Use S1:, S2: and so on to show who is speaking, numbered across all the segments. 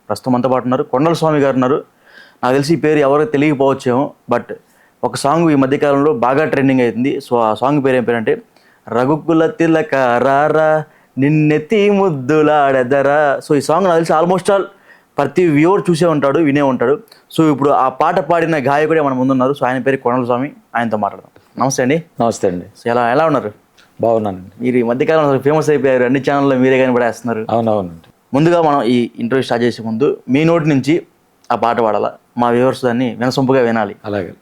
S1: ప్రస్తుతం అంతా పాటు ఉన్నారు. కొండల స్వామి గారు ఉన్నారు. నాకు తెలిసి ఈ పేరు ఎవరికి తెలియకపోవచ్చేమో, బట్ ఒక సాంగ్ ఈ మధ్యకాలంలో బాగా ట్రెండింగ్ అవుతుంది. సో ఆ సాంగ్ పేరు ఏం పేరంటే రఘుకుల తిలక రారా నిన్నెత్తి ముద్దులాడెదరా. సో ఈ సాంగ్ నాకు తెలిసి ఆల్మోస్ట్ ఆల్ ప్రతి వ్యూవర్ చూసే ఉంటాడు, వినే ఉంటాడు. సో ఇప్పుడు ఆ పాట పాడిన గాయకుడే మన ముందున్నారు. సో ఆయన పేరు కొండల స్వామి. ఆయనతో మాట్లాడదాం. నమస్తే అండి.
S2: నమస్తే అండి.
S1: సో ఎలా ఉన్నారు?
S2: బాగున్నానండి.
S1: మీరు ఈ మధ్యకాలంలో ఫేమస్ అయిపోయారు, అన్ని ఛానల్లో మీరే కానీ పడేస్తున్నారు.
S2: అవునవునండి.
S1: ముందుగా మనం ఈ ఇంటర్వ్యూ స్టార్ట్ చేసే ముందు మీ నోటి నుంచి ఆ పాట పాడాలా, మా వ్యూవర్స్ దాన్ని వినసొంపుగా వినాలి.
S2: అలాగే.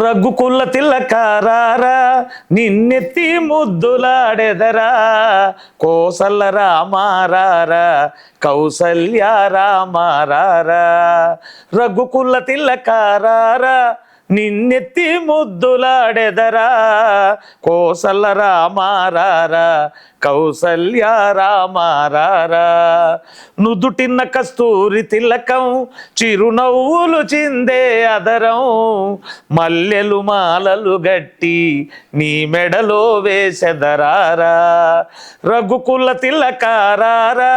S2: రఘుకుల తిలకారారా నిన్నెత్తి ముద్దులాడెదరా, కోసల రామారారా కౌసల్య రామారారా. రఘుకుల తిలకారారా నిన్నెత్తి ముద్దులాడెదరా, కోసల రామారారా కౌసల్య రామారారా. నుదుటిన్న కస్తూరి తిలకం చిరునవ్వులు చిందే అదరం, మల్లెలు మాలలు గట్టి నీ మెడలో వేసెదరారా. రఘుకుల తిలకారారా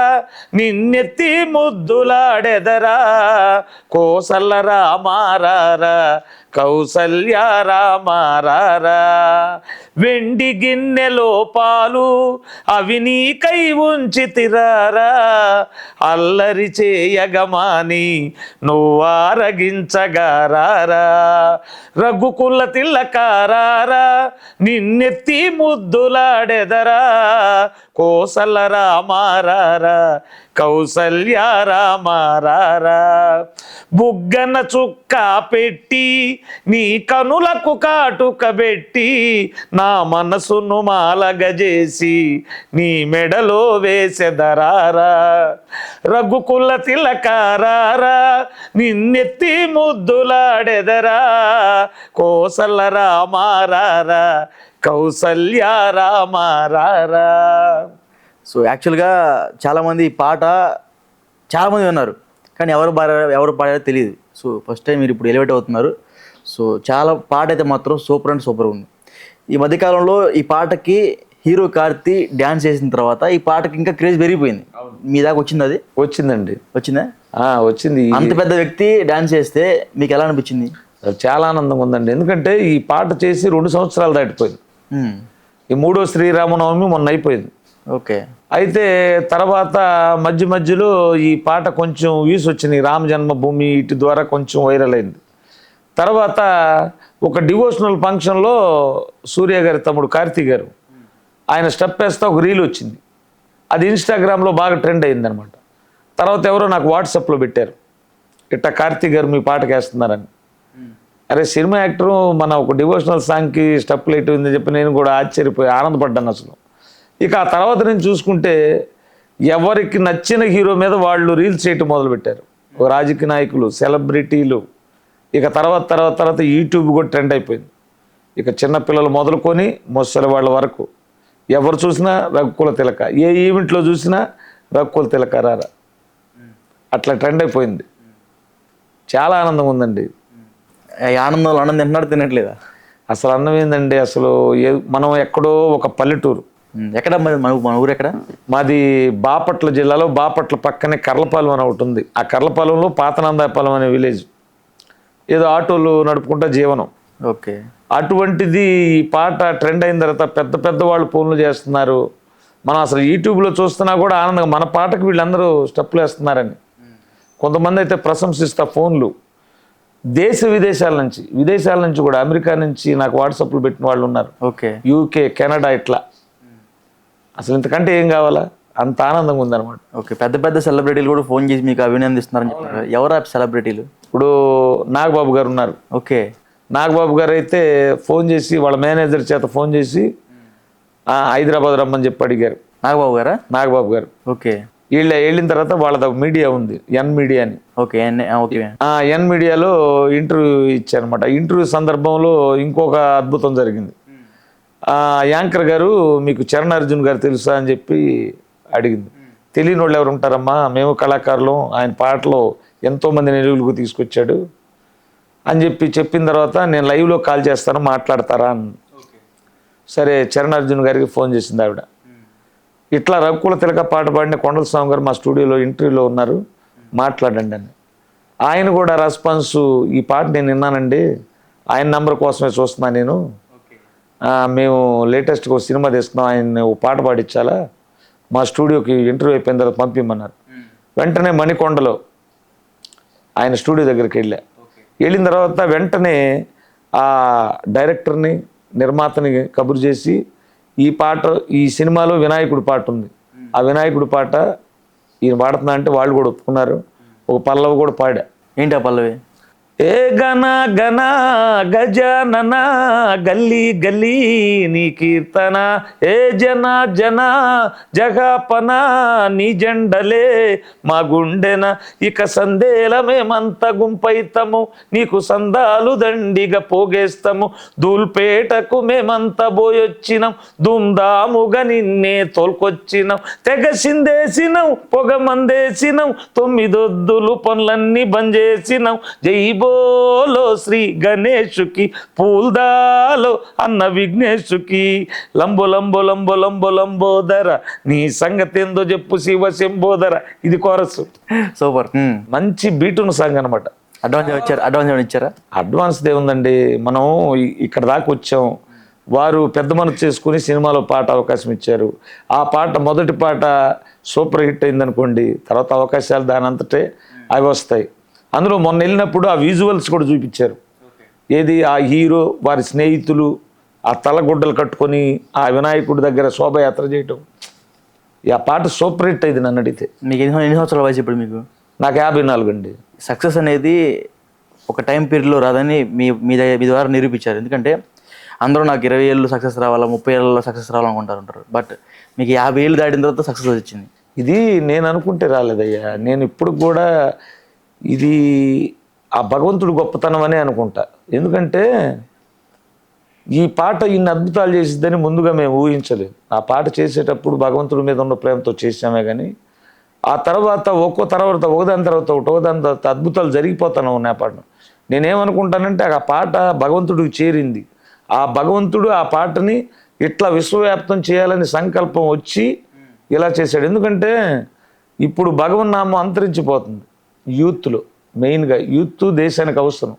S2: నిన్నెత్తి ముద్దులాడెదరా, కోసల రామారారా కౌసల్య రామారారా. వెండి గిన్నెలో పాలు అవి నీకై ఉంచితిరారా, అల్లరి చేయగమాని నువ్వారగించగారారా. రఘుకుల తిలకారారా నిన్నెత్తి ముద్దులాడెదరా, కోసల రామారారా కౌసల్య రామారారా. బుగ్గన చుక్క పెట్టి నీ కనులకు కాటుక పెట్టి, నా మనసును మాలగజేసి నీ మెడలో వేసెదరారా. రఘుకుల తిలకారారా నిన్నెత్తి ముద్దులాడెదరా, కోసల రామారారా కౌసల్య రామారారా.
S1: సో యాక్చువల్గా చాలామంది ఈ పాట చాలామంది విన్నారు, కానీ ఎవరు పాడారో తెలియదు. సో ఫస్ట్ టైం మీరు ఇప్పుడు ఎలివేట్ అవుతున్నారు. సో చాలా పాట అయితే మాత్రం సూపర్ అండ్ సూపర్ ఉంది. ఈ మధ్యకాలంలో ఈ పాటకి హీరో కార్తీ డ్యాన్స్ చేసిన తర్వాత ఈ పాటకి ఇంకా క్రేజ్ పెరిగిపోయింది. మీ దాకా వచ్చింది? అది
S2: వచ్చిందండి.
S1: వచ్చిందా?
S2: వచ్చింది.
S1: అంత పెద్ద వ్యక్తి డ్యాన్స్ చేస్తే మీకు ఎలా అనిపించింది?
S2: చాలా ఆనందంగా ఉందండి. ఎందుకంటే ఈ పాట చేసి 2 సంవత్సరాలు దాటిపోయింది. ఈ 3వ శ్రీరామనవమి మొన్న అయిపోయింది.
S1: ఓకే.
S2: అయితే తర్వాత మధ్యలో ఈ పాట కొంచెం వ్యూస్ వచ్చినాయి. రామ జన్మభూమి ఇటు ద్వారా కొంచెం వైరల్ అయింది. తర్వాత ఒక డివోషనల్ ఫంక్షన్లో సూర్య గారి తమ్ముడు కార్తీ గారు ఆయన స్టెప్ వేస్తే ఒక రీల్ వచ్చింది. అది ఇన్స్టాగ్రామ్లో బాగా ట్రెండ్ అయిందనమాట. తర్వాత ఎవరో నాకు వాట్సాప్లో పెట్టారు, ఇట్లా కార్తీ గారు మీ పాటకి వేస్తున్నారని. అరే సినిమా యాక్టరు మన ఒక డివోషనల్ సాంగ్కి స్టెప్ లైట్ ఉందని చెప్పి నేను కూడా ఆశ్చర్యపోయి ఆనందపడ్డాను అసలు. ఇక ఆ తర్వాత నేను చూసుకుంటే ఎవరికి నచ్చిన హీరో మీద వాళ్ళు రీల్స్ చేయటం మొదలుపెట్టారు. రాజకీయ నాయకులు, సెలబ్రిటీలు. ఇక తర్వాత యూట్యూబ్ కూడా ట్రెండ్ అయిపోయింది. ఇక చిన్నపిల్లలు మొదలుకొని ముసలి వాళ్ళ వరకు ఎవరు చూసినా రఘుకుల తిలక, ఏ ఈవెంట్లో చూసినా రఘుకుల తిలక రారా, అట్లా ట్రెండ్ అయిపోయింది. చాలా ఆనందంగా ఉందండి.
S1: ఆనందంలో ఆనందం తింటున్నాడు, తినట్లేదా?
S2: అసలు అన్నం ఏందండి, అసలు మనం ఎక్కడో ఒక పల్లెటూరు.
S1: ఎక్కడ మన ఊరు ఎక్కడ?
S2: మాది బాపట్ల జిల్లాలో, బాపట్ల పక్కనే కర్లపాలెం అని ఒకటి ఉంది. ఆ కర్లపాలెంలో పాతనందాపాలెం అనే విలేజ్. ఏదో ఆటోలు నడుపుకుంటా జీవనం.
S1: ఓకే.
S2: అటువంటిది ఈ పాట ట్రెండ్ అయిన తర్వాత పెద్ద వాళ్ళు ఫోన్లు చేస్తున్నారు. మనం అసలు యూట్యూబ్లో చూస్తున్నా కూడా ఆనందంగా మన పాటకు వీళ్ళందరూ స్టెప్పులు వేస్తున్నారని. కొంతమంది అయితే ప్రశంసిస్తా ఫోన్లు విదేశాల నుంచి కూడా, అమెరికా నుంచి నాకు వాట్సాప్లు పెట్టిన వాళ్ళు ఉన్నారు.
S1: ఓకే.
S2: యూకే, కెనడా, ఇట్లా. అసలు ఇంతకంటే ఏం కావాలా, అంత ఆనందంగా ఉందన్నమాట.
S1: ఓకే. పెద్ద సెలబ్రిటీలు కూడా ఫోన్ చేసి మీకు అభినందిస్తున్నారని చెప్తున్నారు. ఎవరు సెలబ్రిటీలు?
S2: ఇప్పుడు నాగబాబు గారు ఉన్నారు.
S1: ఓకే.
S2: నాగబాబు గారు అయితే ఫోన్ చేసి వాళ్ళ మేనేజర్ చేత ఫోన్ చేసి హైదరాబాద్ రమ్మని చెప్పి అడిగారు.
S1: నాగబాబు గారు. ఓకే.
S2: వెళ్ళిన తర్వాత వాళ్ళది మీడియా ఉంది, ఎన్ మీడియా అని.
S1: ఓకే.
S2: ఎన్ మీడియాలో ఇంటర్వ్యూ ఇచ్చారనమాట. ఇంటర్వ్యూ సందర్భంలో ఇంకొక అద్భుతం జరిగింది. యాంకర్ గారు మీకు చరణ్ అర్జున్ గారు తెలుసా అని చెప్పి అడిగింది. తెలియని వాళ్ళు ఎవరు ఉంటారమ్మా, మేము కళాకారులు, ఆయన పాటలో ఎంతోమంది నిలువులకు తీసుకొచ్చాడు అని చెప్పిన తర్వాత నేను లైవ్లో కాల్ చేస్తాను, మాట్లాడతారా అని. సరే చరణ్ అర్జున్ గారికి ఫోన్ చేసింది ఆవిడ. ఇట్లా రఘుకుల తిలక పాట పాడిన కొండల స్వామి గారు మా స్టూడియోలో ఇంటర్వ్యూలో ఉన్నారు, మాట్లాడండి అని. ఆయన కూడా రెస్పాన్స్, ఈ పాట నేను విన్నానండి, ఆయన నంబర్ కోసమే చూస్తున్నా నేను, మేము లేటెస్ట్గా ఒక సినిమా తీసుకున్నాం, ఆయన ఒక పాట పాడించాలా, మా స్టూడియోకి ఇంటర్వ్యూ అయిపోయిన తర్వాత పంపిమ్మన్నారు. వెంటనే మణికొండలో ఆయన స్టూడియో దగ్గరికి వెళ్ళిన తర్వాత వెంటనే ఆ డైరెక్టర్ని, నిర్మాతని కబురు చేసి, ఈ పాట, ఈ సినిమాలో వినాయకుడి పాట ఉంది, ఆ వినాయకుడి పాట ఈయన పాడుతున్నా అంటే వాళ్ళు కూడా ఒప్పుకున్నారు. ఒక పల్లవి కూడా పాడా.
S1: ఏంటి ఆ పల్లవి?
S2: ఏ గణ గణ గజానన గల్లీ గల్లీ నీ కీర్తన, ఏ జన జన జగాపన నీ జెండలే మా గుండెన, ఇక సందేల మేమంత గుంపైతము, నీకు సందాలు దండిగా పోగేస్తాము, దూల్పేటకు మేమంతా పోయొచ్చినాం, ధూమ్ధాముగా నిన్నే తోల్కొచ్చినాం, తెగ సిందేసినాం పొగ మందేసినాం, 9 ఒద్దులు పనులన్నీ బంద్ చేసినాం, జై బోలో శ్రీ గణేశుకి, పూల్దాలో అన్న విఘ్నేశుకి, లంబో లంబో లంబో లంబో లంబోదర నీ సంగతి ఏందో చెప్పు శివ శంబోదర. ఇది కోరస్.
S1: సూపర్.
S2: మంచి బీటున్న సాంగ్ అనమాట.
S1: అడ్వాన్స్ ఇచ్చారా?
S2: అడ్వాన్స్ ఏముందండి, మనం ఇక్కడ దాకా వచ్చాం, వారు పెద్ద మనసు చేసుకుని సినిమాలో పాట అవకాశం ఇచ్చారు. ఆ పాట మొదటి పాట సూపర్ హిట్ అయిందనుకోండి, తర్వాత అవకాశాలు దాని అంతటే అవి వస్తాయి. అందులో మొన్న వెళ్ళినప్పుడు ఆ విజువల్స్ కూడా చూపించారు. ఏది, ఆ హీరో వారి స్నేహితులు ఆ తలగుడ్డలు కట్టుకొని ఆ వినాయకుడి దగ్గర శోభయాత్ర చేయటం, ఆ పాట సూపర్ హిట్ అయింది. నన్ను అడిగితే
S1: మీకు ఎన్ని సంవత్సరాల వయసు ఇప్పుడు? మీకు?
S2: నాకు 54 అండి.
S1: సక్సెస్ అనేది ఒక టైం పీరియడ్లో రాదని మీ ద్వారా నిరూపించారు. ఎందుకంటే అందరూ నాకు 20 ఏళ్ళు సక్సెస్ రావాలా, 30 ఏళ్ళలో సక్సెస్ రావాలనుకుంటారు. బట్ మీకు 50 ఏళ్ళు దాటిన తర్వాత సక్సెస్ వచ్చింది.
S2: ఇది నేను అనుకుంటే రాలేదయ్యా. నేను ఇప్పుడు కూడా ఇది ఆ భగవంతుడు గొప్పతనం అనే అనుకుంటా. ఎందుకంటే ఈ పాట ఇన్ని అద్భుతాలు చేసిద్దని ముందుగా మేము ఊహించలేదు. ఆ పాట చేసేటప్పుడు భగవంతుడి మీద ఉన్న ప్రేమతో చేసామే, కానీ ఆ తర్వాత ఒకదాని తర్వాత అద్భుతాలు జరిగిపోతాను ఉన్న పాటను. నేనేమనుకుంటానంటే ఆ పాట భగవంతుడికి చేరింది, ఆ భగవంతుడు ఆ పాటని ఇట్లా విశ్వవ్యాప్తం చేయాలని సంకల్పం వచ్చి ఇలా చేశాడు. ఎందుకంటే ఇప్పుడు భగవన్నామం అంతరించిపోతుంది యూత్లో. మెయిన్గా యూత్ దేశానికి అవసరం.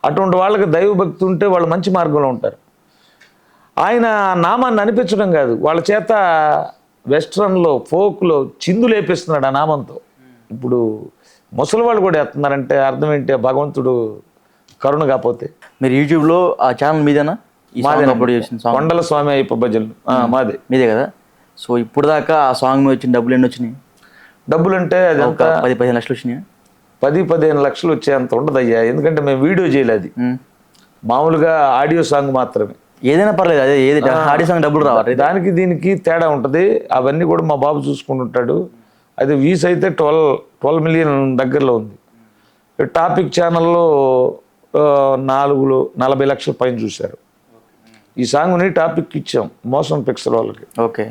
S2: అటువంటి వాళ్ళకి దైవభక్తి ఉంటే వాళ్ళు మంచి మార్గంలో ఉంటారు. ఆయన నామాన్ని అనిపించడం కాదు, వాళ్ళ చేత వెస్ట్రన్లో ఫోక్లో చిందు లేపిస్తున్నాడు ఆ నామంతో. ఇప్పుడు ముసలి వాళ్ళు కూడా వేస్తున్నారంటే అర్థం ఏంటి? భగవంతుడు కరుణ కాకపోతే.
S1: మీరు యూట్యూబ్లో ఆ ఛానల్ మీదేనా? కొండల
S2: స్వామి అయ్యప్ప భజనలు మాదే.
S1: మీదే కదా? సో ఇప్పుడు దాకా ఆ సాంగ్ మీద వచ్చిన డబ్బులు ఎన్ని వచ్చినాయి?
S2: డబ్బులు అంటే అది ఒక
S1: 10-15 లక్షలు వచ్చినాయి.
S2: 10-15 లక్షలు వచ్చేంత ఉండదయ్యా. ఎందుకంటే మేము వీడియో చేయలేదు, మామూలుగా ఆడియో సాంగ్ మాత్రమే.
S1: ఏదైనా పర్లేదు, అదే ఏది ఆడియో సాంగ్ డబ్బులు రావాలి.
S2: దానికి దీనికి తేడా ఉంటుంది. అవన్నీ కూడా మా బాబు చూసుకుంటుంటాడు. అది వ్యూస్ అయితే 12 మిలియన్ దగ్గరలో ఉంది. టాపిక్ ఛానల్లో 40 లక్షల పైన చూశారు. ఈ సాంగ్ని టాపిక్ ఇచ్చాం మోషన్ పిక్సెల్ వాళ్ళకి.
S1: ఓకే.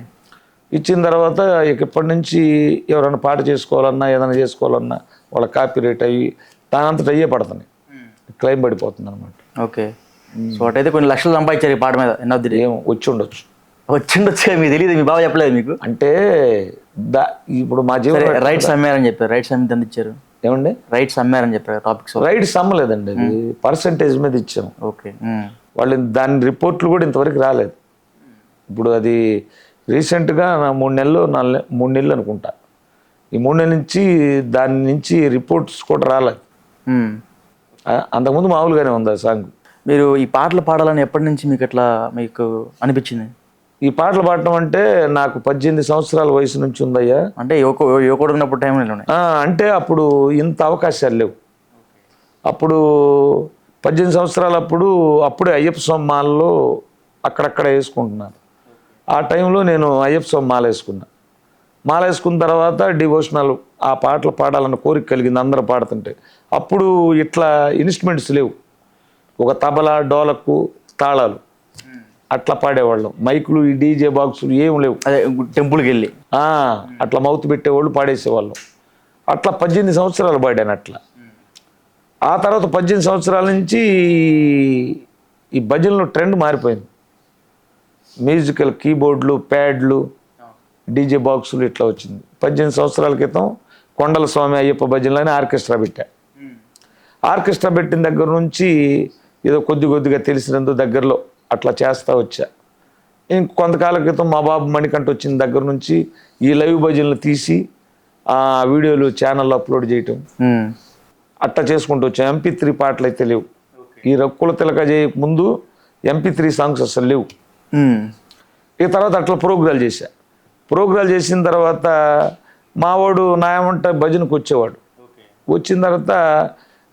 S2: ఇచ్చిన తర్వాత ఇప్పటి నుంచి ఎవరైనా పాట చేసుకోవాలన్నా ఏదైనా చేసుకోవాలన్నా వాళ్ళ కాపీ రేట్ అయ్యి దానంతటా అయ్యే పడుతున్నాయి, క్లైమ్ పడిపోతుంది అనమాట.
S1: ఓకే. సో అటైతే కొన్ని లక్షలు సంపాదించారు ఈ పాట మీద.
S2: ఏం వచ్చి ఉండొచ్చు
S1: మీకు తెలియదు, మీ బాబు చెప్పలేదు మీకు?
S2: అంటే ఇప్పుడు మా జీవన
S1: రైట్స్ అమ్మారని చెప్పారు. రైట్స్ అమ్మి ఎంత ఇచ్చారు?
S2: ఏమండి?
S1: రైట్స్ అమ్మారని చెప్పారు. టాపిక్స్
S2: రైట్స్ అమ్మలేదండి, అది పర్సంటేజ్ మీద ఇచ్చాం.
S1: ఓకే.
S2: వాళ్ళు దాని రిపోర్ట్లు కూడా ఇంతవరకు రాలేదు. ఇప్పుడు అది రీసెంట్గా 3 నెలలు అనుకుంటా, ఈ 3 నెలల నుంచి దాని నుంచి రిపోర్ట్స్ కూడా రాలేదు. అంతకుముందు మామూలుగానే ఉంది ఆ సాంగ్.
S1: మీరు ఈ పాటలు పాడాలని ఎప్పటి నుంచి మీకు అనిపించింది?
S2: ఈ పాటలు పాడటం అంటే నాకు 18 సంవత్సరాల వయసు నుంచి ఉందయ్యా.
S1: అంటే యువకుడు ఉన్నప్పుడు టైంలో?
S2: అంటే అప్పుడు ఇంత అవకాశాలు లేవు. అప్పుడు 18 సంవత్సరాలప్పుడు అప్పుడే అయ్యప్ప స్వామి మాలలో అక్కడక్కడ వేసుకుంటున్నాను. ఆ టైంలో నేను అయ్యప్ప స్వామి మాల వేసుకున్న తర్వాత డివోషనల్ ఆ పాటలు పాడాలన్న కోరిక కలిగింది అందరూ పాడుతుంటే. అప్పుడు ఇట్లా ఇన్స్ట్రుమెంట్స్ లేవు, ఒక తబలా, డోలకు, తాళాలు అట్లా పాడేవాళ్ళం. మైకులు, ఈ డీజే బాక్సులు ఏం లేవు.
S1: అదే టెంపుల్కి వెళ్ళి
S2: అట్లా మౌత్ పెట్టేవాళ్ళు, పాడేసేవాళ్ళం. అట్లా 18 సంవత్సరాలు పాడాను అట్లా. ఆ తర్వాత 18 సంవత్సరాల నుంచి ఈ భజనలో ట్రెండ్ మారిపోయింది. మ్యూజికల్ కీబోర్డ్లు, ప్యాడ్లు, డీజే బాక్సులు ఇట్లా వచ్చింది. 18 సంవత్సరాల క్రితం కొండల స్వామి అయ్యప్ప భజనలని ఆర్కెస్ట్రా పెట్టా. ఆర్కెస్ట్రా పెట్టిన దగ్గర నుంచి ఏదో కొద్దిగా తెలిసినందుకు దగ్గరలో అట్లా చేస్తూ వచ్చా. కొంతకాలం క్రితం మా బాబు మణికంఠ వచ్చిన దగ్గర నుంచి ఈ లైవ్ భజనలు తీసి ఆ వీడియోలు ఛానల్లో అప్లోడ్ చేయటం అట్లా చేసుకుంటూ వచ్చా. MP3 పాటలు అయితే లేవు. ఈ రక్కుల తిలక చేయక ముందు MP3 సాంగ్స్ అసలు లేవు. ఇక తర్వాత అట్లా ప్రోగ్రాలు చేశా. ప్రోగ్రాలు చేసిన తర్వాత మావాడు నాయమంట భజనకు వచ్చేవాడు. వచ్చిన తర్వాత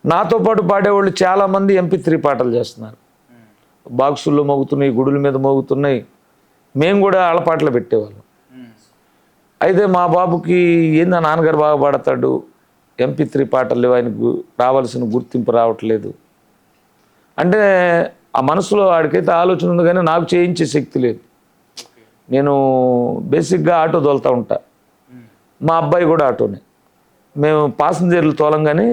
S2: నాతో పాటు పాడేవాళ్ళు చాలామంది MP3 పాటలు చేస్తున్నారు. బాక్సుల్లో మోగుతున్నాయి, గుడుల మీద మోగుతున్నాయి. మేము కూడా ఆళ్ళ పాటలు పెట్టేవాళ్ళం. అయితే మా బాబుకి ఏందా నాన్నగారు బాగా పాడతాడు, MP3 పాటలు లేవు, ఆయనకు రావాల్సిన గుర్తింపు రావట్లేదు అంటే ఆ మనసులో ఆడికైతే ఆలోచన ఉంది, కానీ నాకు చేయించే శక్తి లేదు. నేను బేసిక్గా ఆటో తోలుతూ ఉంటా, మా అబ్బాయి కూడా ఆటోనే. మేము పాసింజర్లు తోలంగానే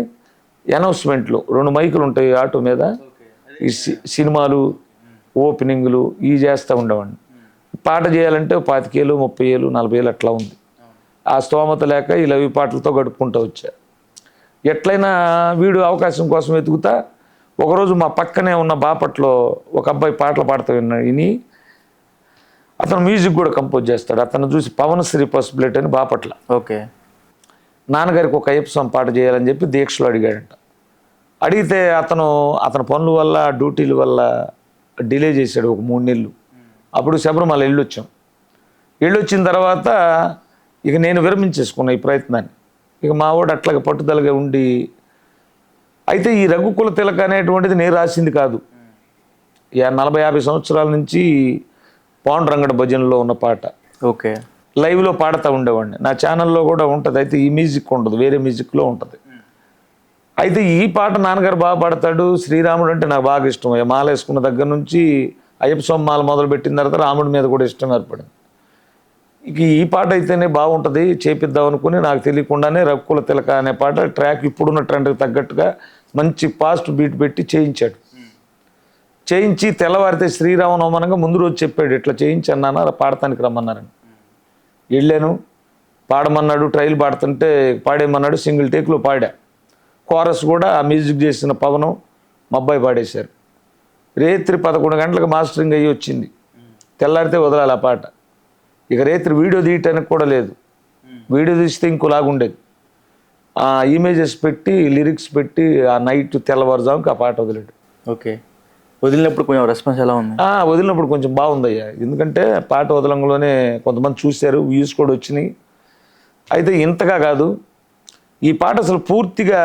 S2: అనౌన్స్మెంట్లు 2 మైకులు ఉంటాయి ఆటో మీద, ఈ సినిమాలు ఓపెనింగ్లు ఇవి చేస్తూ ఉండేవాడిని. పాట చేయాలంటే 25,000 30,000 40,000 అట్లా ఉంది. ఆ స్తోమత లేక ఈ లవి పాటలతో గడుపుకుంటూ వచ్చా. ఎట్లయినా వీడు అవకాశం కోసం వెతుకుతా. ఒకరోజు మా పక్కనే ఉన్న బాపట్లో ఒక అబ్బాయి పాటలు పాడుతూ విని అతను మ్యూజిక్ కూడా కంపోజ్ చేస్తాడు. అతను చూసి పవనశ్రీ పసుపులేట్ అని బాపట్ల
S1: ఓకే
S2: నాన్నగారికి ఒక అయ్యప్ప స్వామి పాట చేయాలని చెప్పి దీక్షలో అడిగాడంట. అడిగితే అతని పనుల వల్ల డ్యూటీల వల్ల డిలే చేశాడు ఒక 3 నెలలు. అప్పుడు శబరిమల వెళ్ళొచ్చాం. వెళ్ళొచ్చిన తర్వాత ఇక నేను విరమించేసుకున్నా ఈ ప్రయత్నాన్ని. ఇక మా వాడు అట్లాగే పట్టుదలగా ఉండి, అయితే ఈ రఘుకుల తిలక అనేటువంటిది నేను రాసింది కాదు. 40-50 సంవత్సరాల నుంచి పాండురంగడ భజనలో ఉన్న పాట.
S1: ఓకే
S2: లైవ్లో పాడుతూ ఉండేవాడిని. నా ఛానల్లో కూడా ఉంటుంది. అయితే ఈ మ్యూజిక్ ఉండదు, వేరే మ్యూజిక్లో ఉంటుంది. అయితే ఈ పాట నాన్నగారు బాగా పాడతాడు. శ్రీరాముడు అంటే నాకు బాగా ఇష్టం. మాల వేసుకున్న దగ్గర నుంచి అయ్యప్ప స్వామి మాల మొదలుపెట్టిన తర్వాత రాముడి మీద కూడా ఇష్టం ఏర్పడింది. ఇక ఈ పాట అయితేనే బాగుంటుంది చేపిద్దాం అనుకుని నాకు తెలియకుండానే రఘుకుల తిలక అనే పాట ట్రాక్ ఇప్పుడున్న ట్రెండ్కి తగ్గట్టుగా మంచి ఫాస్ట్ బీట్ పెట్టి చేయించాడు. చేయించి తెల్లవారితే శ్రీరామనవమనంగా ముందు రోజు చెప్పాడు, ఇట్లా చేయించి అన్నాను, పాడటానికి రమ్మన్నారని. వెళ్ళాను, పాడమన్నాడు, ట్రైల్ పాడుతుంటే పాడేయమన్నాడు. సింగిల్ టేక్లో పాడా. కోరస్ కూడా ఆ మ్యూజిక్ చేసిన పవనం మా అబ్బాయి పాడేశారు. రేత్రి 11 గంటలకు మాస్టరింగ్ అయ్యి వచ్చింది. తెల్లారితే వదలాలి ఆ పాట. ఇక రేత్రి వీడియో తీయటానికి కూడా లేదు. వీడియో తీస్తే ఇంకోలాగుండేది. ఆ ఇమేజెస్ పెట్టి లిరిక్స్ పెట్టి ఆ నైట్ తెల్లవారుజాముకి ఆ పాట వదిలేడు.
S1: ఓకే వదిలినప్పుడు కొంచెం రెస్పాన్స్ ఎలా ఉంది?
S2: వదిలినప్పుడు కొంచెం బాగుందయ్యా. ఎందుకంటే పాట వదలంలోనే కొంతమంది చూశారు, వ్యూస్ కూడా వచ్చినాయి. అయితే ఇంతగా కాదు, ఈ పాట అసలు పూర్తిగా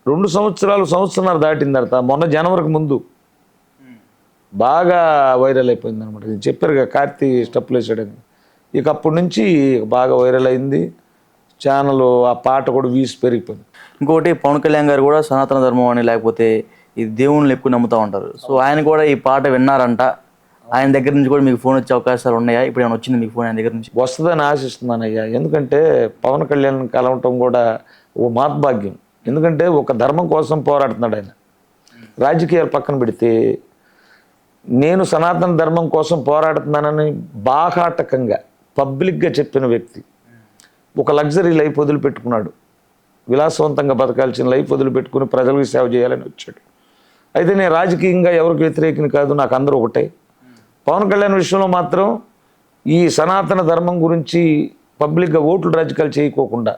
S2: 2 సంవత్సరాలు దాటిన తర్వాత మొన్న జనవరికి ముందు బాగా వైరల్ అయిపోయింది అనమాట. ఇది చెప్పారుగా కార్తీ స్టెప్పులు వేసాడని. ఇక అప్పటి నుంచి బాగా వైరల్ అయింది ఛానల్. ఆ పాట కూడా వ్యూస్ పెరిగిపోయింది.
S1: ఇంకోటి పవన్ కళ్యాణ్ గారు కూడా సనాతన ధర్మం అని లేకపోతే ఈ దేవుళ్ళని ఎక్కువ నమ్ముతూ ఉంటారు. సో ఆయన కూడా ఈ పాట విన్నారంట. ఆయన దగ్గర నుంచి కూడా మీకు ఫోన్ వచ్చే అవకాశాలు ఉన్నాయా? ఇప్పుడు ఏమైనా వచ్చింది మీకు ఫోన్ ఆయన దగ్గర నుంచి?
S2: వస్తుందని ఆశిస్తున్నాను అయ్యా. ఎందుకంటే పవన్ కళ్యాణ్ కలవటం కూడా ఓ మహద్భాగ్యం. ఎందుకంటే ఒక ధర్మం కోసం పోరాడుతున్నాడు ఆయన. రాజకీయాలు పక్కన పెడితే నేను సనాతన ధర్మం కోసం పోరాడుతున్నానని బాహాటకంగా పబ్లిక్గా చెప్పిన వ్యక్తి. ఒక లగ్జరీ లైఫ్ వదిలిపెట్టుకున్నాడు, విలాసవంతంగా బతకాల్సిన లైఫ్ వదిలిపెట్టుకుని ప్రజలకు సేవ చేయాలని వచ్చాడు. అయితే నేను రాజకీయంగా ఎవరికి వ్యతిరేకిని కాదు, నాకు అందరూ ఒకటే. పవన్ కళ్యాణ్ విషయంలో మాత్రం ఈ సనాతన ధర్మం గురించి పబ్లిక్గా ఓట్లు రాజకీయాలు చేయకోకుండా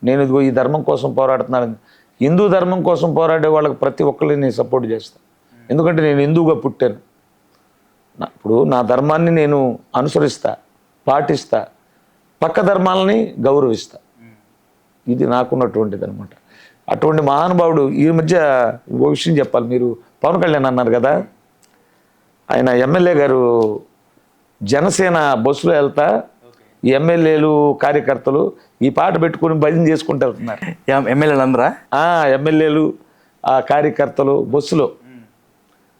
S2: నేను ఇదిగో ఈ ధర్మం కోసం పోరాడుతున్నాను. హిందూ ధర్మం కోసం పోరాడే వాళ్ళకి ప్రతి ఒక్కరిని నేను సపోర్ట్ చేస్తాను. ఎందుకంటే నేను హిందువుగా పుట్టాను. ఇప్పుడు నా ధర్మాన్ని నేను అనుసరిస్తా, పాటిస్తా, పక్క ధర్మాలని గౌరవిస్తా. ఇది నాకున్నటువంటిది అనమాట. అటువంటి మహానుభావుడు ఈ మధ్య ఓ విషయం చెప్పాలి. మీరు పవన్ కళ్యాణ్ అన్నారు కదా, ఆయన ఎమ్మెల్యే గారు జనసేన బస్సులో వెళ్తా ఈ ఎమ్మెల్యేలు కార్యకర్తలు ఈ పాట పెట్టుకుని భజన చేసుకుంటూ వెళ్తున్నారు.
S1: ఎమ్మెల్యేలు అందరా?
S2: ఎమ్మెల్యేలు ఆ కార్యకర్తలు బస్సులో.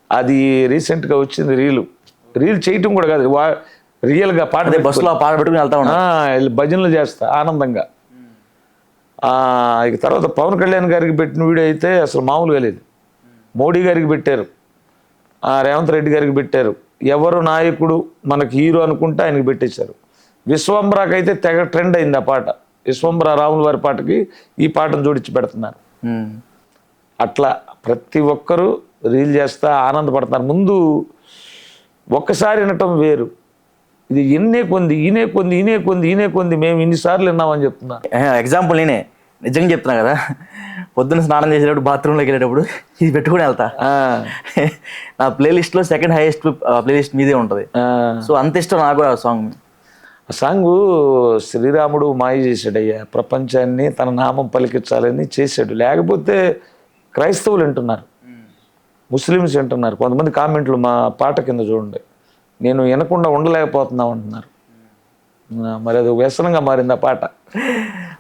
S2: అది రీసెంట్గా వచ్చింది రీల్ చేయటం కూడా కాదు, రియల్గా పాట
S1: బస్సులో పాట పెట్టుకుని వెళ్తా ఉన్నా
S2: భజనలు చేస్తా ఆనందంగా. ఇక తర్వాత పవన్ కళ్యాణ్ గారికి పెట్టిన వీడియో అయితే అసలు మామూలుగా లేదు. మోడీ గారికి పెట్టారు, రేవంత్ రెడ్డి గారికి పెట్టారు. ఎవరు నాయకుడు మనకి హీరో అనుకుంటే ఆయనకి పెట్టేశారు. విశ్వంబరాకి అయితే తెగ ట్రెండ్ అయింది ఆ పాట. విశ్వంబర రాముల వారి పాటకి ఈ పాటను జోడించి పెడుతున్నారు. అట్లా ప్రతి ఒక్కరూ రీల్ చేస్తా ఆనందపడతారు. ముందు ఒక్కసారి వినటం వేరు, ఇది ఎన్నే కొంది మేము ఇన్నిసార్లు విన్నామని చెప్తున్నా.
S1: ఎగ్జాంపుల్ నేనే నిజంగా చెప్తున్నా కదా, పొద్దున్న స్నానం చేసేటప్పుడు బాత్రూంలోకి వెళ్ళేటప్పుడు ఇది పెట్టుకుని వెళ్తా. నా ప్లేలిస్ట్లో సెకండ్ హైయెస్ట్ ప్లేలిస్ట్ మీదే ఉంటుంది. సో అంత ఇష్టం నాకు కూడా ఆ సాంగ్.
S2: ఆ సాంగు శ్రీరాముడు మాయ చేశాడయ్యా, ప్రపంచాన్ని తన నామం పలికించాలని చేశాడు. లేకపోతే క్రైస్తవులు వింటున్నారు, ముస్లిమ్స్ వింటున్నారు. కొంతమంది కామెంట్లు మా పాట కింద చూడండి, నేను వినకుండా ఉండలేకపోతున్నాం అంటున్నారు. మరి అది వ్యసనంగా మారింది ఆ పాట.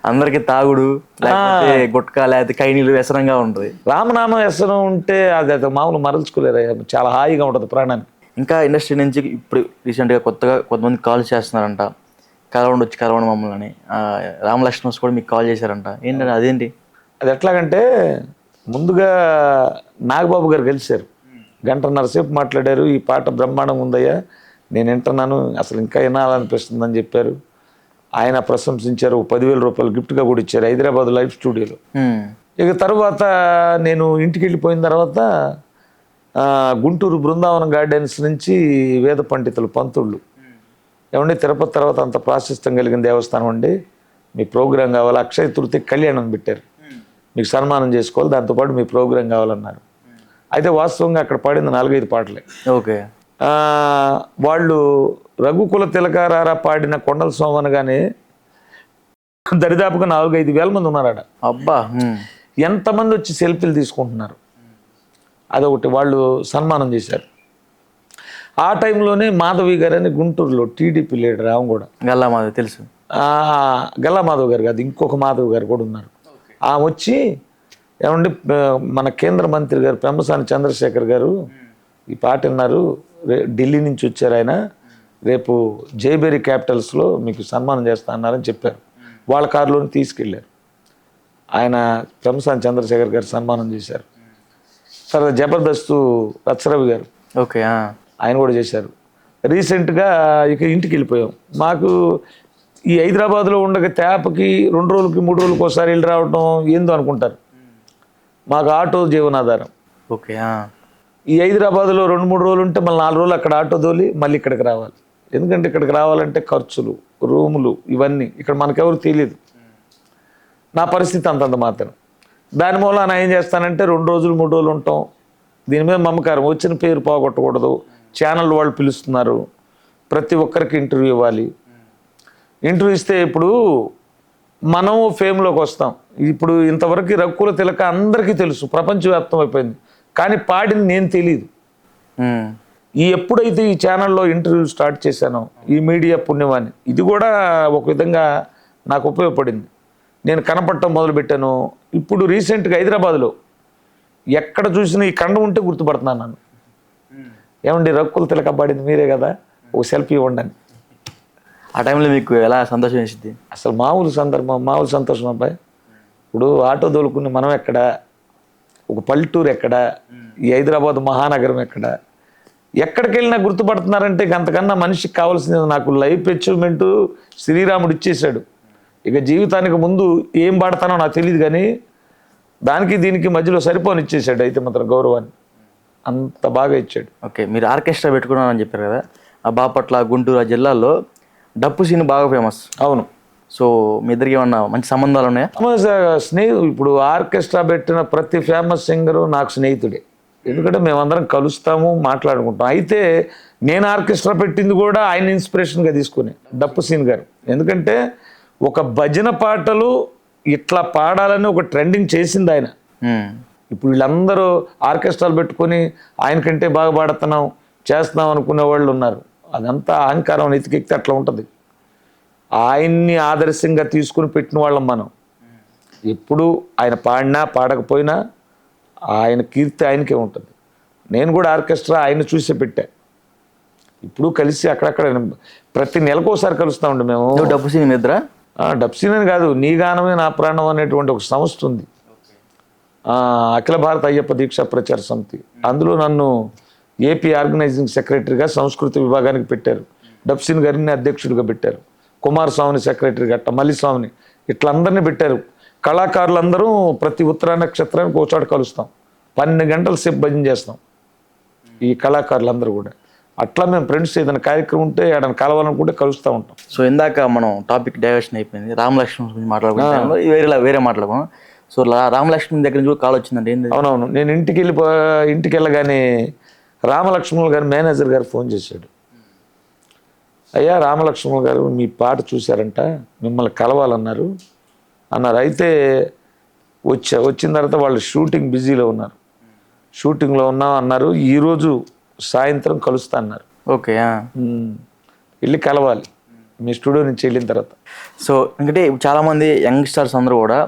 S1: అందరికి తాగుడు లేకపోతే గుట్కా లేకపోతే కైనీళ్ళు వ్యసనంగా ఉంటుంది.
S2: రామనామ వ్యసనం ఉంటే అది మామూలు మరల్చుకోలేరు, చాలా హాయిగా ఉంటుంది ప్రాణానికి.
S1: ఇంకా ఇండస్ట్రీ నుంచి ఇప్పుడు రీసెంట్గా కొత్తగా కొంతమంది కాల్ చేస్తున్నారంట, కలవండి మమ్మల్ని అని. రామలక్ష్మణ్ కూడా మీకు కాల్ చేశారంట, ఏంటంటే అదేంటి?
S2: అది ఎట్లాగంటే ముందుగా నాగబాబు గారు కలిశారు, గంటన్నర సేపు మాట్లాడారు. ఈ పాట బ్రహ్మాండంగా ఉందయ్యా, నేను వింటున్నాను, అసలు ఇంకా వినాలనిపిస్తుందని చెప్పారు. ఆయన ప్రశంసించారు, 10,000 రూపాయలు గిఫ్ట్గా కూడా ఇచ్చారు హైదరాబాద్ లైవ్ స్టూడియోలో. ఇక తర్వాత నేను ఇంటికి వెళ్ళిపోయిన తర్వాత గుంటూరు బృందావనం గార్డెన్స్ నుంచి వేద పండితులు పంతుళ్ళు, ఏమండి తిరుపతి తర్వాత అంత ప్రాశస్త్యం కలిగిన దేవస్థానం అండి, మీ ప్రోగ్రాం కావాలి, అక్షయ తృతీయ కళ్యాణం పెట్టారు, మీకు సన్మానం చేసుకోవాలి, దాంతోపాటు మీ ప్రోగ్రాం కావాలన్నారు. అయితే వాస్తవంగా అక్కడ పాడింది 4-5 పాటలే.
S1: ఓకే.
S2: వాళ్ళు రఘుకుల తిలకారారా పాడిన కొండల సోమనగానే దరిదాపుగా 4-5 వేల మంది ఉన్నారట.
S1: అబ్బా,
S2: ఎంతమంది వచ్చి సెల్ఫీలు తీసుకుంటున్నారు. అదొకటి, వాళ్ళు సన్మానం చేశారు. ఆ టైంలోనే మాధవి గారు అని గుంటూరులో టీడీపీ లీడర్, ఆమె కూడా
S1: గల్లా మాధవి తెలుసు.
S2: గల్లా మాధవ్ గారు కాదు, ఇంకొక మాధవ్ గారు కూడా ఉన్నారు. ఆమె వచ్చి ఏమండి మన కేంద్ర మంత్రి గారు పెమ్మసాని చంద్రశేఖర్ గారు ఈ పాట విన్నారు, ఢిల్లీ నుంచి వచ్చారు ఆయన, రేపు జైబెరీ క్యాపిటల్స్లో మీకు సన్మానం చేస్తా అన్నారని చెప్పారు. వాళ్ళ కారులోని తీసుకెళ్ళారు. ఆయన పెమ్మసాని చంద్రశేఖర్ గారు సన్మానం చేశారు. తర్వాత జబర్దస్త్ రచ్చరవి గారు,
S1: ఓకే,
S2: ఆయన కూడా చేశారు. రీసెంట్గా ఇక ఇంటికి వెళ్ళిపోయాం. మాకు ఈ హైదరాబాద్లో ఉండగా తేపకి 2 రోజులకి 3 రోజులకి ఒకసారి వెళ్ళి రావడం ఏందో అనుకుంటారు. మాకు ఆటో జీవనాధారం.
S1: ఓకే.
S2: ఈ హైదరాబాద్లో 2-3 రోజులు ఉంటే మళ్ళీ 4 రోజులు అక్కడ ఆటో తోలి మళ్ళీ ఇక్కడికి రావాలి. ఎందుకంటే ఇక్కడికి రావాలంటే ఖర్చులు, రూములు, ఇవన్నీ ఇక్కడ మనకెవరు తెలియదు. నా పరిస్థితి అంతంత మాత్రం. దాని మూలన ఏం చేస్తానంటే 2 రోజులు 3 రోజులు ఉంటాం. దీని మీద మమకారం, వచ్చిన పేరు పోగొట్టకూడదు. ఛానల్ వాళ్ళు పిలుస్తున్నారు, ప్రతి ఒక్కరికి ఇంటర్వ్యూ ఇవ్వాలి. ఇంటర్వ్యూ ఇస్తే ఇప్పుడు మనం ఫేమ్లోకి వస్తాం. ఇప్పుడు ఇంతవరకు రఘుకుల తిలక అందరికీ తెలుసు, ప్రపంచవ్యాప్తం అయిపోయింది. కానీ పాడింది నేను తెలియదు. ఎప్పుడైతే ఈ ఛానల్లో ఇంటర్వ్యూ స్టార్ట్ చేశానో, ఈ మీడియా పుణ్యమాని, ఇది కూడా ఒక విధంగా నాకు ఉపయోగపడింది. నేను కనపడటం మొదలుపెట్టాను. ఇప్పుడు రీసెంట్గా హైదరాబాద్లో ఎక్కడ చూసినా ఈ కండ ఉంటే గుర్తుపడుతున్నాను నన్ను. ఏమండి రఘుకుల తిలక పాడింది మీరే కదా, ఒక సెల్ఫీ ఇవ్వండి అని.
S1: ఆ టైంలో మీకు ఎలా సంతోషం వేసింది?
S2: అసలు మామూలు సంతోషం అబ్బాయి. ఇప్పుడు ఆటో దొలుకుని మనం ఎక్కడ, ఒక పల్లెటూరు ఎక్కడ, ఈ హైదరాబాద్ మహానగరం ఎక్కడ, ఎక్కడికి వెళ్ళినా గుర్తుపడుతున్నారంటే అంతకన్నా మనిషికి కావాల్సింది నాకు లైఫ్ అచీవ్మెంట్ శ్రీరాముడు ఇచ్చేసాడు. ఇక జీవితానికి ముందు ఏం పాడతానో నాకు తెలియదు, కానీ దానికి దీనికి మధ్యలో సరిపోని ఇచ్చేసాడు. అయితే మాత్రం గౌరవాన్ని అంత బాగా ఇచ్చాడు.
S1: ఓకే, మీరు ఆర్కెస్ట్రా పెట్టుకున్నారని చెప్పారు కదా, ఆ బాపట్ల, గుంటూరు, ఆ జిల్లాల్లో డప్పు సీన్ బాగా ఫేమస్.
S2: అవును.
S1: సో మీ ఇద్దరికి ఏమన్నా మంచి సంబంధాలు ఉన్నాయా?
S2: ఇప్పుడు ఆర్కెస్ట్రా పెట్టిన ప్రతి ఫేమస్ సింగరు నాకు స్నేహితుడే. ఎందుకంటే మేమందరం కలుస్తాము, మాట్లాడుకుంటాం. అయితే నేను ఆర్కెస్ట్రా పెట్టింది కూడా ఆయన ఇన్స్పిరేషన్గా తీసుకుని డప్పు సీన్ గారు. ఎందుకంటే ఒక భజన పాటలు ఇట్లా పాడాలని ఒక ట్రెండింగ్ చేసింది ఆయన. ఇప్పుడు వీళ్ళందరూ ఆర్కెస్ట్రాలు పెట్టుకొని ఆయన కంటే బాగా పాడుతున్నాం, చేస్తున్నాం అనుకునే వాళ్ళు ఉన్నారు. అదంతా అహంకారం, ఎతికెక్కితే అట్లా ఉంటుంది. ఆయన్ని ఆదర్శంగా తీసుకుని పెట్టిన వాళ్ళం మనం. ఎప్పుడు ఆయన పాడినా పాడకపోయినా ఆయన కీర్తి ఆయనకే ఉంటుంది. నేను కూడా ఆర్కెస్ట్రా ఆయన చూసే పెట్టా. ఇప్పుడు కలిసి అక్కడక్కడ ప్రతి నెలకోసారి కలుస్తామండి మేము.
S1: డప్పు సీన్ నిద్ర
S2: డప్పు సీన్ అని కాదు, నీ గానమే నా ప్రాణం అనేటువంటి ఒక సంస్థ ఉంది, అఖిల భారత అయ్యప్ప దీక్షా ప్రచార సమితి. అందులో నన్ను ఏపీ ఆర్గనైజింగ్ సెక్రటరీగా సంస్కృతి విభాగానికి పెట్టారు. డప్పు సీన్ గారిని అధ్యక్షుడిగా పెట్టారు. కుమారస్వామిని సెక్రటరీ గట్ట మల్లిస్వామిని ఇట్లా అందరినీ పెట్టారు. కళాకారులందరూ ప్రతి ఉత్తర నక్షత్రానికి ఒకచోట కలుస్తాం, 12 గంటల సేపు భజన చేస్తాం ఈ కళాకారులందరూ కూడా. అట్లా మేము ఫ్రెండ్స్ ఏదైనా కార్యక్రమం ఉంటే ఏదైనా కలవాలనుకుంటే కలుస్తూ ఉంటాం.
S1: సో ఇందాక మనం టాపిక్ డైవర్షన్ అయిపోయింది, రామలక్ష్మణ్ గురించి మాట్లాడుకుంటాం, వేరే మాట్లాడుకున్నాం. సో రామలక్ష్మణ్ దగ్గర నుంచి కూడా కాల్ వచ్చిందండి. ఏంటి?
S2: అవునవును, నేను ఇంటికి వెళ్ళగానే రామలక్ష్మణులు గారు మేనేజర్ గారు ఫోన్ చేశాడు. అయ్యా రామలక్ష్మణులు గారు మీ పాట చూశారంట, మిమ్మల్ని కలవాలన్నారు. అయితే వచ్చిన తర్వాత వాళ్ళు షూటింగ్ బిజీలో ఉన్నారు, షూటింగ్లో ఉన్నాం అన్నారు. ఈరోజు సాయంత్రం కలుస్తా అన్నారు.
S1: ఓకే,
S2: వెళ్ళి కలవాలి మీ స్టూడియో నుంచి వెళ్ళిన తర్వాత.
S1: సో ఎందుకంటే చాలామంది యంగ్స్టర్స్ అందరూ కూడా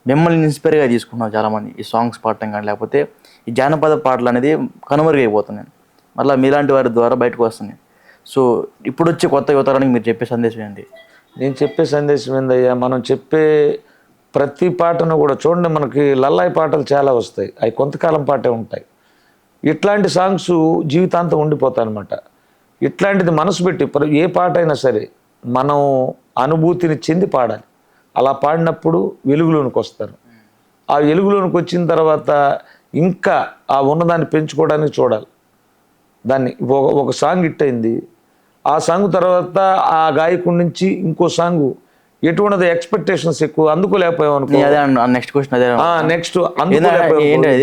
S1: మిమ్మల్ని ఇన్స్పైర్గా తీసుకుంటున్నారు. చాలామంది ఈ సాంగ్స్ పాడటం కానీ లేకపోతే ఈ జానపద పాటలు అనేది కనుమరుగైపోతున్నాయి, మళ్ళీ మీలాంటి వారి ద్వారా బయటకు వస్తున్నాయి. సో ఇప్పుడు వచ్చే కొత్త యువతరానికి మీరు చెప్పే సందేశం ఏంటి?
S2: నేను చెప్పే సందేశం ఏందయ్యా, మనం చెప్పే ప్రతి పాటను కూడా చూడండి, మనకి లల్లాయి పాటలు చాలా వస్తాయి, అవి కొంతకాలం పాటే ఉంటాయి. ఇట్లాంటి సాంగ్స్ జీవితాంతం ఉండిపోతాయి అన్నమాట. ఇట్లాంటిది మనసు పెట్టి ఏ పాట అయినా సరే మనం అనుభూతిని చెంది పాడాలి. అలా పాడినప్పుడు వెలుగులోనికి వస్తారు. ఆ వెలుగులోనికి వచ్చిన తర్వాత ఇంకా ఆ ఉన్నదాన్ని పెంచుకోవడానికి చూడాలి. దాన్ని ఒక సాంగ్ హిట్ అయింది, ఆ సాంగ్ తర్వాత ఆ గాయకుడి నుంచి ఇంకో సాంగ్ ఎటువంటిది ఎక్స్పెక్టేషన్స్ ఎక్కువ అందుకోలేకపోయాం అనుకో.
S1: నెక్స్ట్ క్వశ్చన్ అదే,
S2: నెక్స్ట్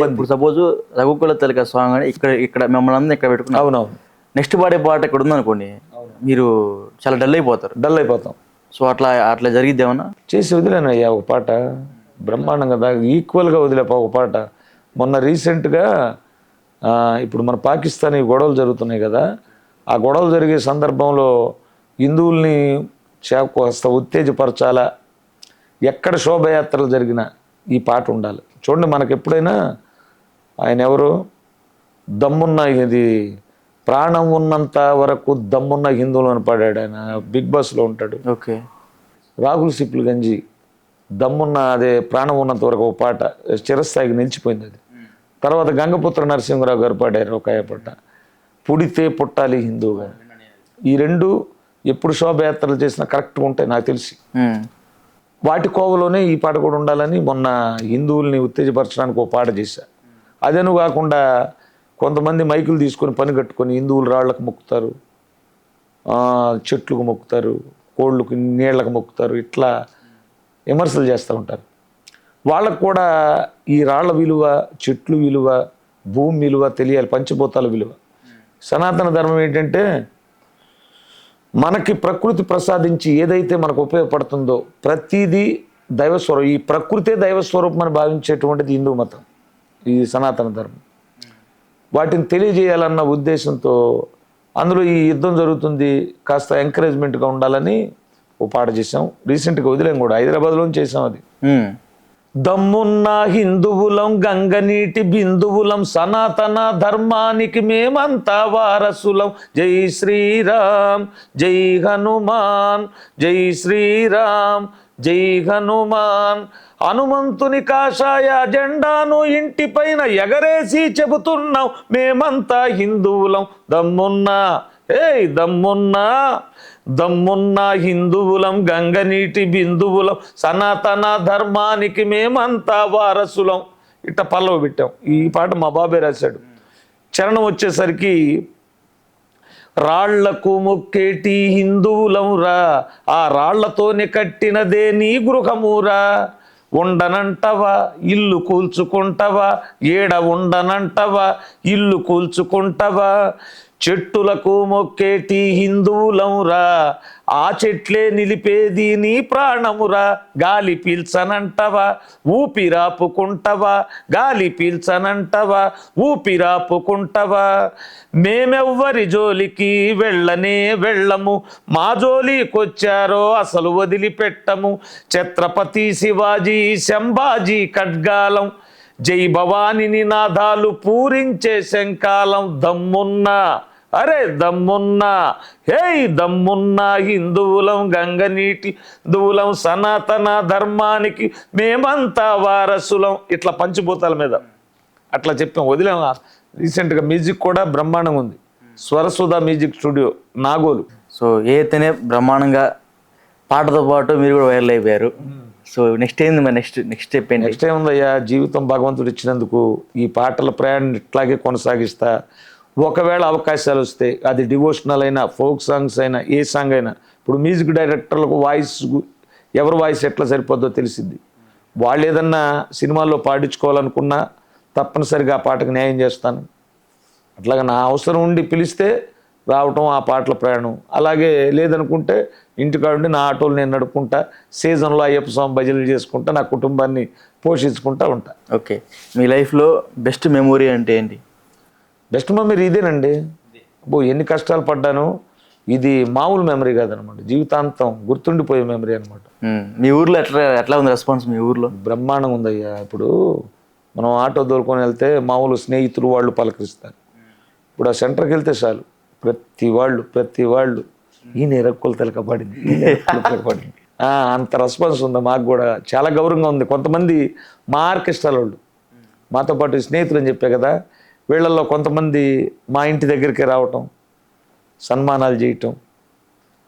S1: ఇప్పుడు సపోజ్ రఘుకుల తిలక సాంగ్ అని ఇక్కడ మిమ్మల్ని అందరూ ఇక్కడ పెట్టుకున్నాం.
S2: అవునవును,
S1: నెక్స్ట్ పాడే పాట ఇక్కడ ఉందనుకోండి, మీరు చాలా డల్ అయిపోతాం. సో అట్లా జరిగిద్ది ఏమన్నా?
S2: చేసి వదిలేను అయ్యా ఒక పాట బ్రహ్మాండంగా కదా, ఈక్వల్గా వదిలేపా ఒక పాట. మొన్న రీసెంట్గా ఇప్పుడు మన పాకిస్తాన్ గొడవలు జరుగుతున్నాయి కదా, ఆ గొడవలు జరిగే సందర్భంలో హిందువుల్ని కాస్త ఉత్తేజపరచాలా, ఎక్కడ శోభయాత్రలు జరిగినా ఈ పాట ఉండాలి. చూడండి, మనకు ఎప్పుడైనా ఆయన ఎవరు దమ్మున్న ఇది ప్రాణం ఉన్నంత వరకు దమ్మున్న హిందువులు అని పాడాడు ఆయన, బిగ్ బాస్లో ఉంటాడు.
S1: ఓకే,
S2: రాహుల్ సిప్లు గంజి దమ్మున్న అదే ప్రాణం ఉన్నంత వరకు ఒక పాట చిరస్థాయికి నిలిచిపోయింది. అది తర్వాత గంగపుత్ర నరసింహరావు గారు పాడారు ఒక పాట, పుడితే పుట్టాలి హిందువుగా. ఈ రెండు ఎప్పుడు శోభయాత్రలు చేసినా కరెక్ట్గా ఉంటాయి నాకు తెలిసి. వాటి కోవలోనే ఈ పాట కూడా ఉండాలని మొన్న హిందువుల్ని ఉత్తేజపరచడానికి ఒక పాట చేశా. అదేను కాకుండా కొంతమంది మైకులు తీసుకొని పని కట్టుకొని హిందువులు రాళ్లకు మొక్కుతారు, చెట్లకు మొక్కుతారు, కోళ్ళకు నీళ్లకు మొక్కుతారు, ఇట్లా విమర్శలు చేస్తూ ఉంటారు. వాళ్ళకు కూడా ఈ రాళ్ల విలువ, చెట్లు విలువ, భూమి విలువ తెలియాలి, పంచభూతాల విలువ. సనాతన ధర్మం ఏంటంటే మనకి ప్రకృతి ప్రసాదించి ఏదైతే మనకు ఉపయోగపడుతుందో ప్రతిదీ దైవస్వరూపం. ఈ ప్రకృతే దైవస్వరూపం అని భావించేటువంటిది హిందూ మతం, ఈ సనాతన ధర్మం. వాటిని తెలియజేయాలన్న ఉద్దేశంతో అందులో ఈ యుద్ధం జరుగుతుంది, కాస్త ఎంకరేజ్మెంట్గా ఉండాలని ఓ పాట చేసాం. రీసెంట్గా వదిలేం కూడా, హైదరాబాద్లో చేసాం అది. దమ్మున్న హిందువులం, గంగనీటి బిందువులం, సనాతన ధర్మానికి మేమంతా వారసులం. జై శ్రీరామ్ జై హనుమాన్, జై శ్రీరామ్ జై హనుమాన్. హనుమంతుని కాషాయ జెండాను ఇంటిపైన ఎగరేసి చెబుతున్నాం, మేమంతా హిందువులం. దమ్మున్నా దమ్మున్న హిందువులం, గంగనీటి బిందువులం, సనాతన ధర్మానికి మేమంతా వారసులం. ఇట్ట పల్లవి పెట్టాం. ఈ పాట మా బాబే రాశాడు. చరణం వచ్చేసరికి రాళ్లకు మొక్కేటి హిందువులమురా, ఆ రాళ్లతోనే కట్టినదే నీ గృహమురా. ఉండనంటవా ఇల్లు కూల్చుకుంటవా, ఏడ ఉండనంటవా ఇల్లు కూల్చుకుంటవా. చెట్టులకు మొక్కేటి హిందువులమురా, ఆ చెట్లే నిలిపేది నీ ప్రాణమురా. గాలి పీల్చనంటవా ఊపిరాపుకుంటవా, గాలి పీల్చనంటవా ఊపిరాపుకుంటవా. మేమెవ్వరి జోలికి వెళ్ళము, మా జోలికొచ్చారో అసలు వదిలిపెట్టము. ఛత్రపతి శివాజీ సంభాజీ ఖడ్గాలం, జై భవాని నినాదాలు పూరించే శంకాలం. దమ్మున్నా దమ్మున్నా హిందువులం, గంగనీటి హిందువులం, సనాతన ధర్మానికి మేమంతా వారసులం. ఇట్లా పంచభూతాల మీద అట్లా చెప్పాం, వదిలేం. రీసెంట్గా మ్యూజిక్ కూడా బ్రహ్మాండంగా ఉంది, స్వరసుధ మ్యూజిక్ స్టూడియో నాగోలు.
S1: సో ఏదైతేనే బ్రహ్మాండంగా పాటతో పాటు మీరు కూడా వైరల్ అయిపోయారు. సో నెక్స్ట్ ఏంది మరి నెక్స్ట్ స్టెప్ ఏంటి?
S2: నెక్స్ట్ ఏముందయ్యా, జీవితం భగవంతుడు ఇచ్చినందుకు ఈ పాటల ప్రయాణం ఇట్లాగే కొనసాగిస్తా. ఒకవేళ అవకాశాలు వస్తే అది డివోషనల్ అయినా, ఫోక్ సాంగ్స్ అయినా, ఏ సాంగ్ అయినా, ఇప్పుడు మ్యూజిక్ డైరెక్టర్లకు ఎవరి వాయిస్ ఎట్లా సరిపోద్దో తెలిసింది. వాళ్ళు ఏదన్నా సినిమాల్లో పాడించుకోవాలనుకున్నా తప్పనిసరిగా ఆ పాటకు న్యాయం చేస్తాను. అట్లాగా నా అవసరం ఉండి పిలిస్తే రావటం, ఆ పాటల ప్రయాణం. అలాగే లేదనుకుంటే ఇంటికాడుండి నా ఆటోలు నేను నడుపుకుంటా, సీజన్లో అయ్యప్ప స్వామి భజనలు చేసుకుంటా, నా కుటుంబాన్ని పోషించుకుంటా ఉంటా.
S1: ఓకే, మీ లైఫ్లో బెస్ట్ మెమొరీ అంటే ఏంటి?
S2: బెస్ట్ మెమరీ ఇదేనండి. ఎన్ని కష్టాలు పడ్డాను, ఇది మామూలు మెమరీ కాదనమాట, జీవితాంతం గుర్తుండిపోయే మెమరీ అనమాట.
S1: మీ ఊర్లో ఎట్లా ఉంది రెస్పాన్స్? మీ ఊర్లో
S2: బ్రహ్మాండంగా ఉందయ్యా. ఇప్పుడు మనం ఆటో దొరుకుని వెళ్తే మామూలు స్నేహితులు వాళ్ళు పలకరిస్తారు. ఇప్పుడు ఆ సెంటర్కి వెళ్తే చాలు ప్రతి వాళ్ళు ఈయన ఎరక్కులు తెలకబడింది, అంత రెస్పాన్స్ ఉంది. మాకు కూడా చాలా గౌరవంగా ఉంది. కొంతమంది మా ఆర్కెస్ట్రాల వాళ్ళు, మాతో పాటు స్నేహితులు అని చెప్పే కదా, వీళ్ళల్లో కొంతమంది మా ఇంటి దగ్గరికి రావటం, సన్మానాలు చేయటం,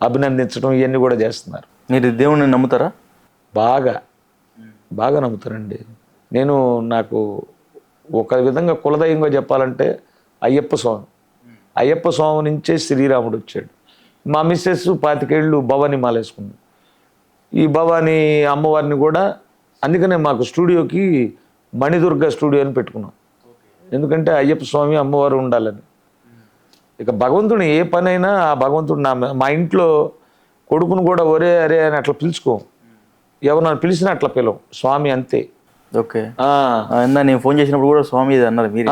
S2: అభినందించడం, ఇవన్నీ కూడా చేస్తున్నారు.
S1: మీరు దేవుణ్ణి నమ్ముతారా?
S2: బాగా నమ్ముతానండి. నాకు ఒక విధంగా కులదైవంగా చెప్పాలంటే అయ్యప్ప స్వామి నుంచే శ్రీరాముడు వచ్చాడు. మా మిస్సెస్ 25 ఏళ్ళు భవానీ మాలేసుకుంది. ఈ భవానీ అమ్మవారిని కూడా అందుకనే మాకు స్టూడియోకి మణిదుర్గ స్టూడియో అని పెట్టుకున్నాం. ఎందుకంటే అయ్యప్ప స్వామి అమ్మవారు ఉండాలని. ఇక భగవంతుని ఏ పనైనా ఆ భగవంతుడు మా ఇంట్లో కొడుకును కూడా ఒరే అరే అని అట్లా పిలుచుకోం, ఎవరు పిలిచినా అట్లా పిలవం, స్వామి అంతే.
S1: ఓకే, నేను ఫోన్ చేసినప్పుడు కూడా స్వామి అన్నారు మీరు.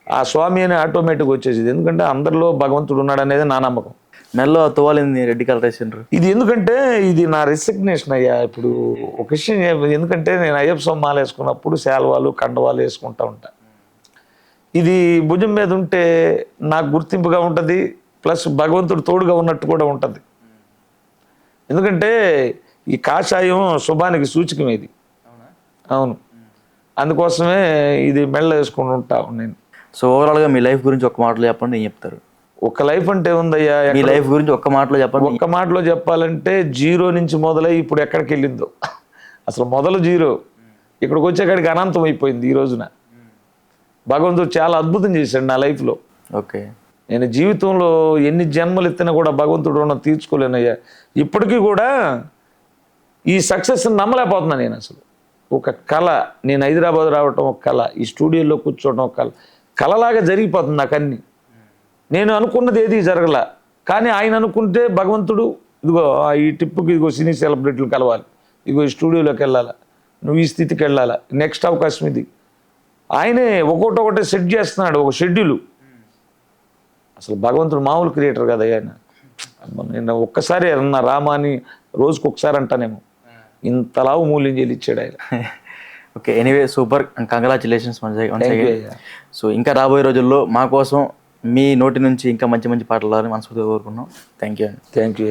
S2: ఆ స్వామి అని ఆటోమేటిక్గా వచ్చేసింది. ఎందుకంటే అందరిలో భగవంతుడు ఉన్నాడు అనేది నా నమ్మకం.
S1: మెల్లో తోవాలింది రెడ్ కలర్ వేసిండ్రు.
S2: ఇది ఎందుకంటే ఇది నా రెసిగ్నేషన్ అయ్యా. ఇప్పుడు ఒక విషయం, ఎందుకంటే నేను అయ్యప్ప స్వామి మాల వేసుకున్నప్పుడు శాల్వాలు కండవాలు వేసుకుంటా ఉంటా. ఇది భుజం మీద ఉంటే నాకు గుర్తింపుగా ఉంటుంది, ప్లస్ భగవంతుడు తోడుగా ఉన్నట్టు కూడా ఉంటుంది. ఎందుకంటే ఈ కాషాయం శుభానికి సూచకం ఇది. అవును, అందుకోసమే ఇది మెళ్ళ వేసుకుని ఉంటాను నేను.
S1: సో ఓవరాల్గా మీ లైఫ్ గురించి ఒక మాటలో చెప్పండి, ఏం చెప్తారు?
S2: ఒక లైఫ్ అంటే ఉందయ్యా,
S1: మీ లైఫ్ గురించి ఒక్క మాటలో చెప్పండి.
S2: ఒక్క మాటలో చెప్పాలంటే జీరో నుంచి మొదలై ఇప్పుడు ఎక్కడికి వెళ్ళిందో, అసలు మొదలు జీరో, ఇక్కడికి వచ్చేకాడికి అనంతం అయిపోయింది. ఈ రోజున భగవంతుడు చాలా అద్భుతం చేశాడు నా లైఫ్లో.
S1: ఓకే,
S2: నేను జీవితంలో ఎన్ని జన్మలు ఎత్తినా కూడా భగవంతుడు రుణం తీర్చుకోలేనయ్యా. ఇప్పటికీ కూడా ఈ సక్సెస్ని నమ్మలేకపోతున్నాను నేను. అసలు ఒక కళ, నేను హైదరాబాద్ రావటం ఒక కళ, ఈ స్టూడియోలో కూర్చోవడం ఒక కళలాగా జరిగిపోతుంది నాకు అన్ని. నేను అనుకున్నది ఏది జరగల, కానీ ఆయన అనుకుంటే భగవంతుడు ఇదిగో ఈ ట్రిప్పుకి ఇదిగో సినీ సెలబ్రిటీలు కలవాలి, ఇదిగో ఈ స్టూడియోలోకి వెళ్ళాలా, నువ్వు ఈ స్థితికి వెళ్ళాలా, నెక్స్ట్ అవకాశం ఇది, ఆయనే ఒకటే సెట్ చేస్తున్నాడు, ఒక షెడ్యూలు. అసలు భగవంతుడు మామూలు క్రియేటర్ కదా ఆయన. నేను ఒక్కసారి అన్న రామాని రోజుకి ఒకసారి అంటానేమో, ఇంతలావు మూల్యం చెల్లిచ్చాడు ఆయన.
S1: Okay, anyway super, congratulations. So ఇంకా రాబోయే రోజుల్లో మా కోసం మీ నోటి నుంచి ఇంకా మంచి మంచి పాటలు మనస్ఫూర్తిగా కోరుకున్నాం. Thank you.